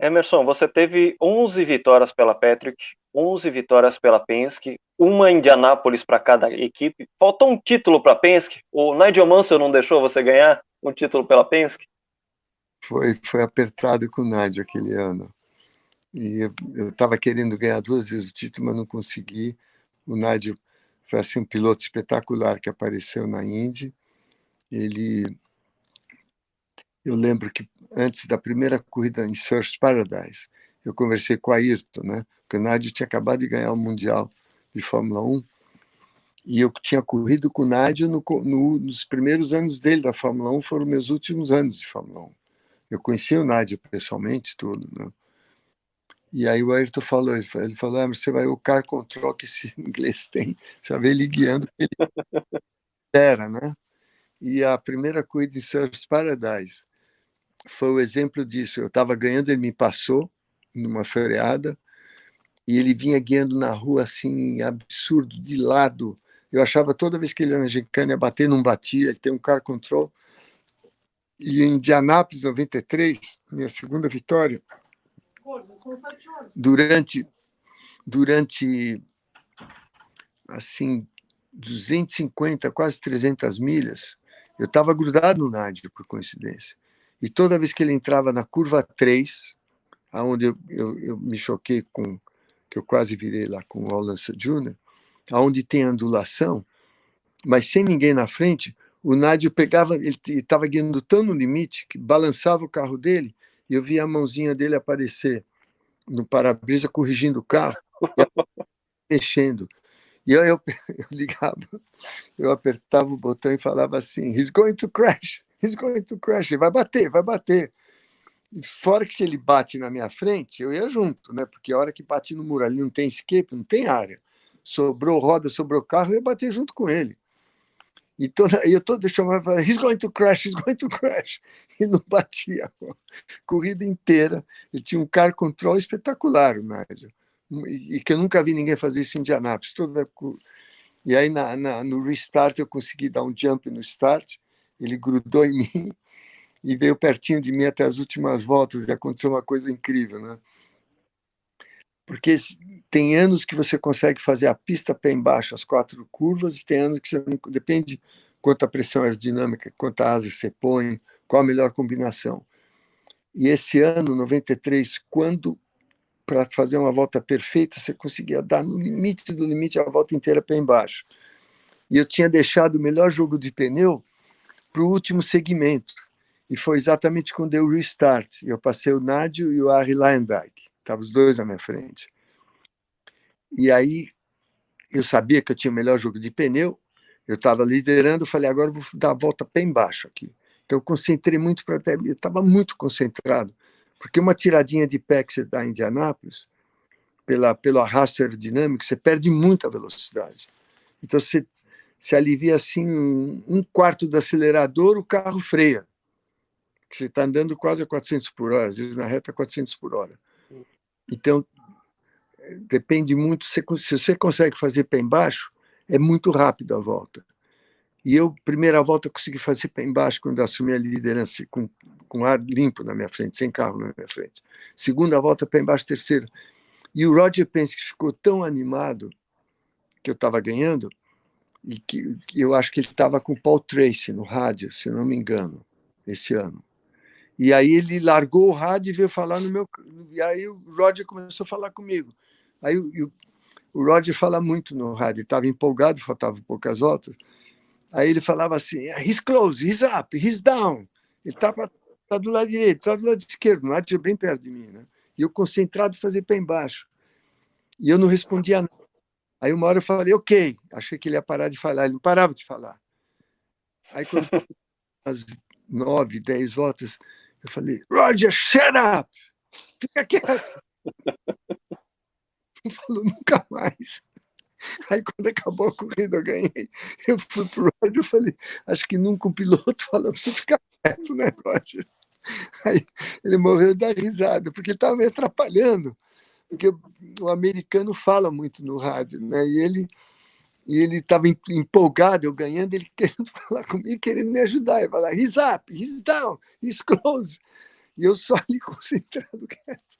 Emerson, você teve 11 vitórias pela Patrick, 11 vitórias pela Penske, uma em Indianápolis para cada equipe. Faltou um título para a Penske? O Nigel Mansell não deixou você ganhar um título pela Penske? Foi apertado com o Nádia aquele ano. E eu estava querendo ganhar 2 vezes o título, mas não consegui. O Nádia foi assim, um piloto espetacular que apareceu na Indy. Eu lembro que antes da primeira corrida em Surfers Paradise, eu conversei com a Ayrton, né? Porque o Nádia tinha acabado de ganhar o Mundial de Fórmula 1. E eu tinha corrido com o Nádia nos primeiros anos dele da Fórmula 1, foram meus últimos anos de Fórmula 1. Eu conheci o Nádia pessoalmente, tudo, né? E aí o Ayrton falou, ele falou, você vai ver o car control que esse inglês tem, você vai ver ele guiando ele era, né? E a primeira corrida de Surfers Paradise foi o exemplo disso. Eu estava ganhando, ele me passou numa freada e ele vinha guiando na rua assim, absurdo, de lado. Eu achava toda vez que ele ia na gincana ia bater, não batia, ele tem um car control. E em Indianápolis, 93, minha segunda vitória, durante assim, 250, quase 300 milhas, eu estava grudado no Nádio, por coincidência. E toda vez que ele entrava na curva 3, aonde eu me choquei com, que eu quase virei lá com o Lance Jr., aonde tem ondulação, mas sem ninguém na frente, o Nádio pegava, ele estava guiando tão no limite que balançava o carro dele e eu via a mãozinha dele aparecer no para-brisa corrigindo o carro, mexendo. E eu ligava, eu apertava o botão e falava assim, he's going to crash, ele vai bater, vai bater. E fora que se ele bate na minha frente, eu ia junto, né? Porque a hora que bate no muro ali não tem escape, não tem área. Sobrou roda, sobrou carro, eu ia bater junto com ele. Então, eu todo chamava, falava, he's going to crash. E não batia a corrida inteira. Ele tinha um car control espetacular, o Nigel. E que eu nunca vi ninguém fazer isso em Indianápolis. E aí, no restart, eu consegui dar um jump no start, ele grudou em mim e veio pertinho de mim até as últimas voltas, e aconteceu uma coisa incrível, né? Porque tem anos que você consegue fazer a pista pé embaixo, as 4 curvas, e tem anos que você não, depende quanta pressão aerodinâmica, quanta asa você põe, qual a melhor combinação. E esse ano, 93, quando para fazer uma volta perfeita, você conseguia dar no limite do limite a volta inteira pé embaixo. E eu tinha deixado o melhor jogo de pneu para o último segmento. E foi exatamente quando deu o restart. Eu passei o Nádio e o Arie Luyendyk. Estavam os dois à minha frente. E aí eu sabia que eu tinha o melhor jogo de pneu, eu estava liderando, eu falei, agora eu vou dar a volta pé embaixo aqui. Então eu concentrei muito para até, eu estava muito concentrado, porque uma tiradinha de pé que você dá em Indianápolis, pelo arrasto aerodinâmico, você perde muita velocidade. Então você se alivia assim um quarto do acelerador, o carro freia. Você está andando quase a 400 por hora, às vezes na reta 400 por hora. Então, depende muito, se você consegue fazer pé embaixo, é muito rápido a volta. E eu, primeira volta, consegui fazer pé embaixo quando assumi a liderança com ar limpo na minha frente, sem carro na minha frente. Segunda volta, pé embaixo, terceira. E o Roger Penske ficou tão animado que eu estava ganhando, e que eu acho que ele estava com o Paul Tracy no rádio, se não me engano, esse ano. E aí ele largou o rádio e veio falar no meu... E aí o Roger começou a falar comigo. Aí o Roger fala muito no rádio, ele estava empolgado, faltavam poucas voltas. Aí ele falava assim, he's close, he's up, he's down. Ele tá do lado direito, está do lado esquerdo, no rádio bem perto de mim, né? E eu concentrado em fazer pé embaixo. E eu não respondia nada. Aí uma hora eu falei, ok. Achei que ele ia parar de falar, ele não parava de falar. Aí quando foi às 9, 10 voltas, eu falei, Roger, shut up! Fica quieto! Não falou nunca mais. Aí quando acabou a corrida, eu ganhei. Eu fui pro Roger e falei, acho que nunca um piloto falou pra você ficar quieto, né, Roger? Aí ele morreu da risada, porque ele estava me atrapalhando. Porque o americano fala muito no rádio, né? E ele estava empolgado, eu ganhando, ele querendo falar comigo, querendo me ajudar. Ele falava, he's up, he's down, he's close. E eu só ali concentrado, quieto.